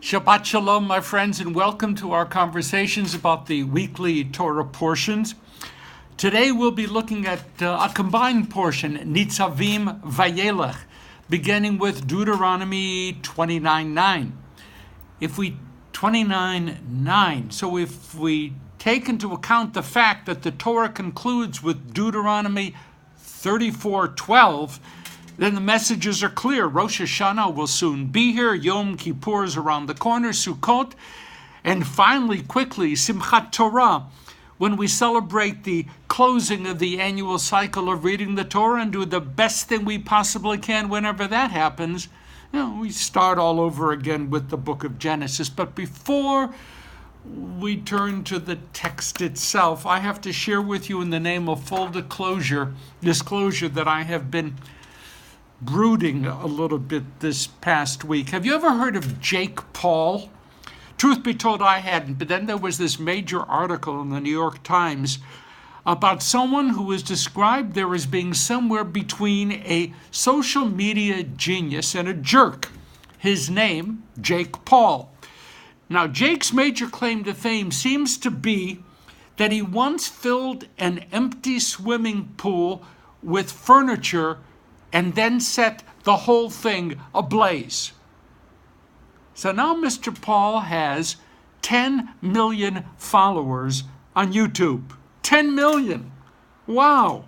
Shabbat Shalom, my friends, and welcome to our conversations about the weekly Torah portions. Today we'll be looking at a combined portion, Nitzavim Vayelech, beginning with Deuteronomy 29:9. If we take into account the fact that the Torah concludes with Deuteronomy 34:12, then the messages are clear. Rosh Hashanah will soon be here. Yom Kippur is around the corner, Sukkot. And finally, quickly, Simchat Torah, when we celebrate the closing of the annual cycle of reading the Torah and do the best thing we possibly can whenever that happens. We start all over again with the book of Genesis. But before we turn to the text itself, I have to share with you in the name of full disclosure that I have been brooding a little bit this past week. Have you ever heard of Jake Paul? Truth be told, I hadn't, but then there was this major article in the New York Times about someone who was described there as being somewhere between a social media genius and a jerk. His name, Jake Paul. Now, Jake's major claim to fame seems to be that he once filled an empty swimming pool with furniture and then set the whole thing ablaze. So now Mr. Paul has 10 million followers on YouTube. 10 million. Wow.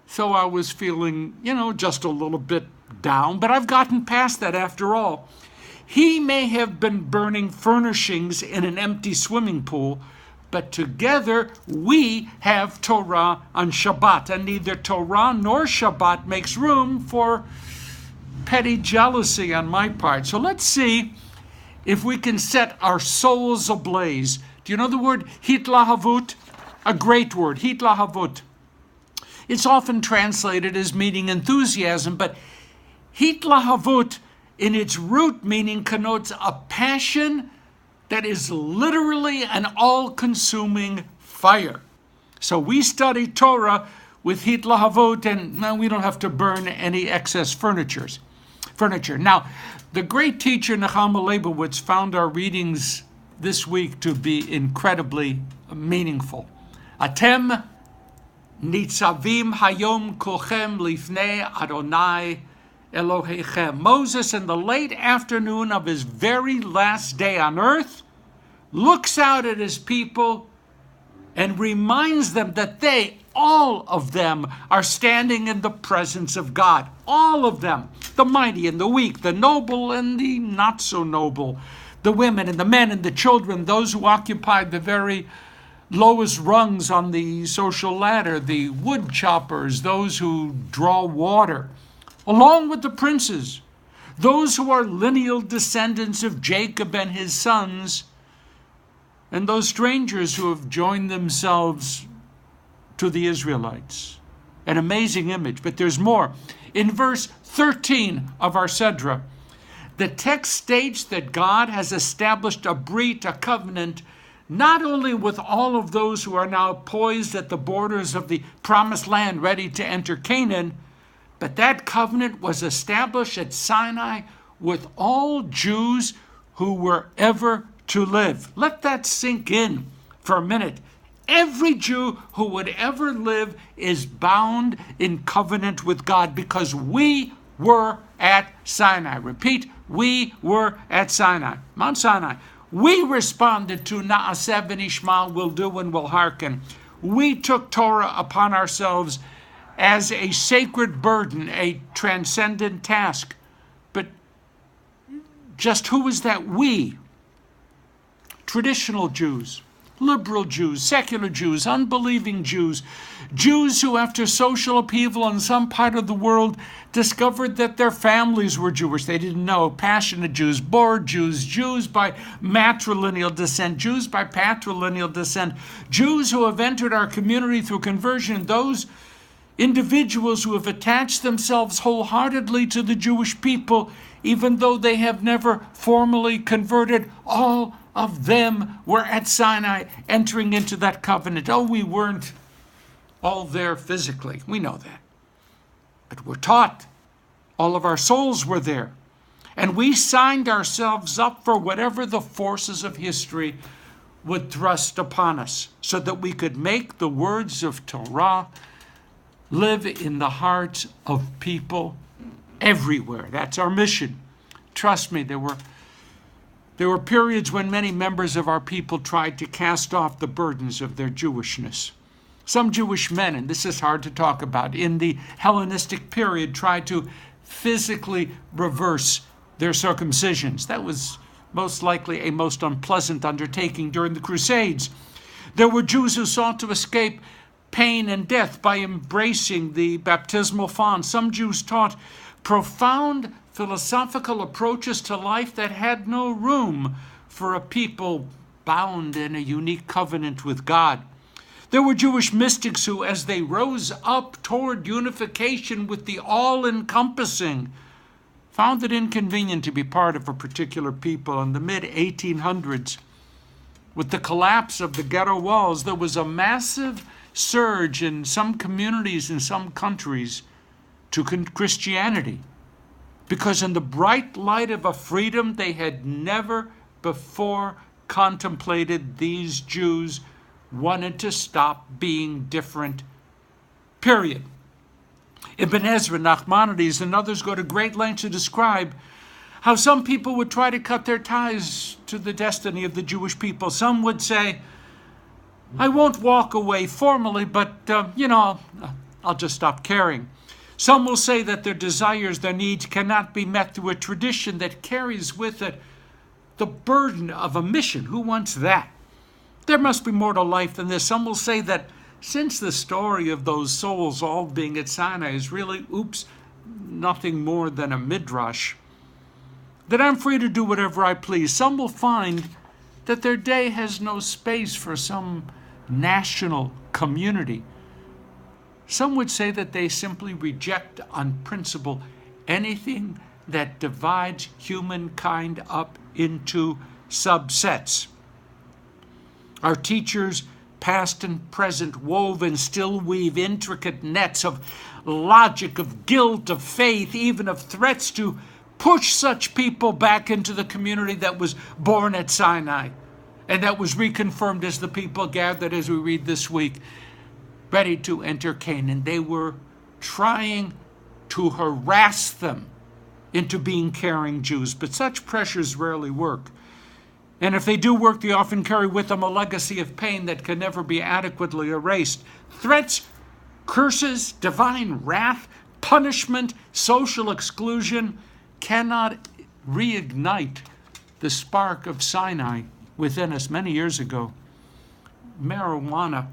So I was feeling, just a little bit down, but I've gotten past that after all. He may have been burning furnishings in an empty swimming pool, but together we have Torah on Shabbat, and neither Torah nor Shabbat makes room for petty jealousy on my part. So let's see if we can set our souls ablaze. Do you know the word hitlahavut? A great word, hitlahavut. It's often translated as meaning enthusiasm, but hitlahavut in its root meaning connotes a passion that is literally an all-consuming fire. So we study Torah with hitlahavut, and we don't have to burn any excess furniture. Now, the great teacher Nechama Leibowitz found our readings this week to be incredibly meaningful. Atem nitzavim hayom kulchem lifnei Adonai Elohechem. Moses, in the late afternoon of his very last day on earth, looks out at his people and reminds them that they, all of them, are standing in the presence of God. All of them, the mighty and the weak, the noble and the not so noble, the women and the men and the children, those who occupied the very lowest rungs on the social ladder, the wood choppers, those who draw water, along with the princes, those who are lineal descendants of Jacob and his sons, and those strangers who have joined themselves to the Israelites. An amazing image, but there's more. In verse 13 of our Sedra, the text states that God has established a brit, a covenant, not only with all of those who are now poised at the borders of the promised land ready to enter Canaan, but that covenant was established at Sinai with all Jews who were ever to live. Let that sink in for a minute. Every Jew who would ever live is bound in covenant with God because we were at Sinai. Repeat, we were at Sinai, Mount Sinai. We responded to Na'aseh v'nishma, will do and will hearken. We took Torah upon ourselves as a sacred burden, a transcendent task. But just who is that we? Traditional Jews, liberal Jews, secular Jews, unbelieving Jews, Jews who after social upheaval in some part of the world discovered that their families were Jewish. They didn't know. Passionate Jews, bored Jews, Jews by matrilineal descent, Jews by patrilineal descent, Jews who have entered our community through conversion, those individuals who have attached themselves wholeheartedly to the Jewish people, even though they have never formally converted. All of them were at Sinai entering into that covenant. Oh, we weren't all there physically. We know that. But we're taught. All of our souls were there. And we signed ourselves up for whatever the forces of history would thrust upon us, so that we could make the words of Torah live in the hearts of people everywhere. That's our mission. Trust me, there were periods when many members of our people tried to cast off the burdens of their Jewishness. Some Jewish men, and this is hard to talk about, in the Hellenistic period tried to physically reverse their circumcisions. That was most likely a most unpleasant undertaking during the Crusades. There were Jews who sought to escape pain and death by embracing the baptismal font. Some Jews taught profound philosophical approaches to life that had no room for a people bound in a unique covenant with God. There were Jewish mystics who, as they rose up toward unification with the all-encompassing, found it inconvenient to be part of a particular people. In the mid-1800s, with the collapse of the ghetto walls, there was a massive surge in some communities in some countries to Christianity, because in the bright light of a freedom they had never before contemplated, these Jews wanted to stop being different, period. Ibn Ezra, Nachmanides, and others go to great lengths to describe how some people would try to cut their ties to the destiny of the Jewish people. Some would say, I won't walk away formally, but, I'll just stop caring. Some will say that their desires, their needs cannot be met through a tradition that carries with it the burden of a mission. Who wants that? There must be more to life than this. Some will say that since the story of those souls all being at Sinai is really, nothing more than a midrash, that I'm free to do whatever I please. Some will find that their day has no space for some national community. Some would say that they simply reject on principle anything that divides humankind up into subsets. Our teachers, past and present, wove and still weave intricate nets of logic, of guilt, of faith, even of threats to push such people back into the community that was born at Sinai and that was reconfirmed as the people gathered, as we read this week, ready to enter Canaan. They were trying to harass them into being caring Jews, but such pressures rarely work. And if they do work, they often carry with them a legacy of pain that can never be adequately erased. Threats, curses, divine wrath, punishment, social exclusion cannot reignite the spark of Sinai within us. Many years ago, marijuana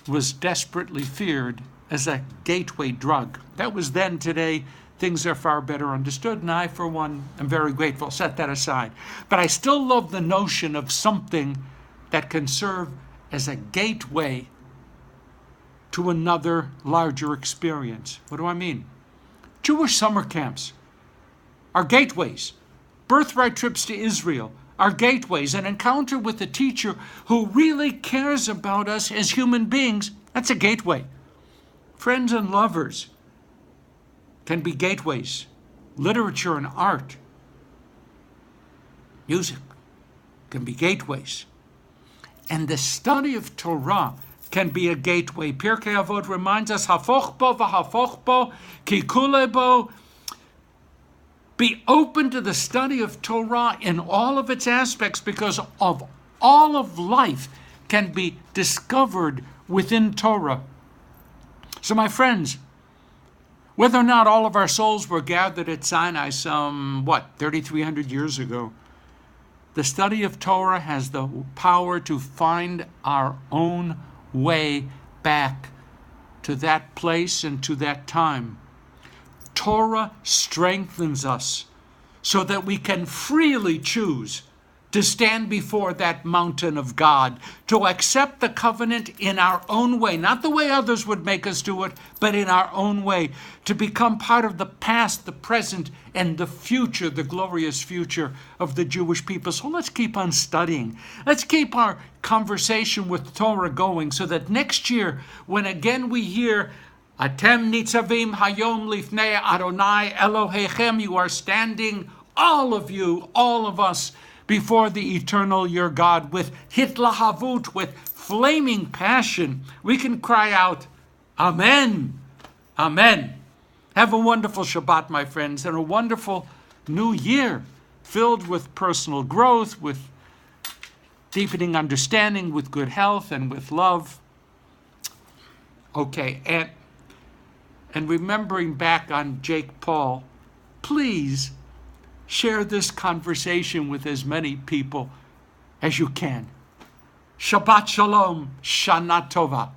was desperately feared as a gateway drug. That was then. Today, things are far better understood, and I, for one, am very grateful. Set that aside. But I still love the notion of something that can serve as a gateway to another larger experience. What do I mean? Jewish summer camps are gateways. Birthright trips to Israel are gateways. An encounter with a teacher who really cares about us as human beings, that's a gateway. Friends and lovers can be gateways. Literature and art, music can be gateways. And the study of Torah can be a gateway. Pirkei Avot reminds us, Hafoch bo v'hafoch bo, ki kule bo. Be open to the study of Torah in all of its aspects, because of all of life can be discovered within Torah. So my friends, whether or not all of our souls were gathered at Sinai some, 3,300 years ago, the study of Torah has the power to find our own way back to that place and to that time. Torah strengthens us so that we can freely choose to stand before that mountain of God, to accept the covenant in our own way, not the way others would make us do it, but in our own way, to become part of the past, the present, and the future, the glorious future of the Jewish people. So let's keep on studying. Let's keep our conversation with Torah going, so that next year, when again we hear, Atem nitzavim hayom lifnei Adonai Elohechem, you are standing all of you, all of us, before the eternal your God with hitlahavut, with flaming passion. We can cry out, Amen, Amen. Have a wonderful Shabbat, my friends, and a wonderful new year filled with personal growth, with deepening understanding, with good health, and with love. Okay, and remembering back on Jake Paul, please share this conversation with as many people as you can. Shabbat Shalom, Shana Tova.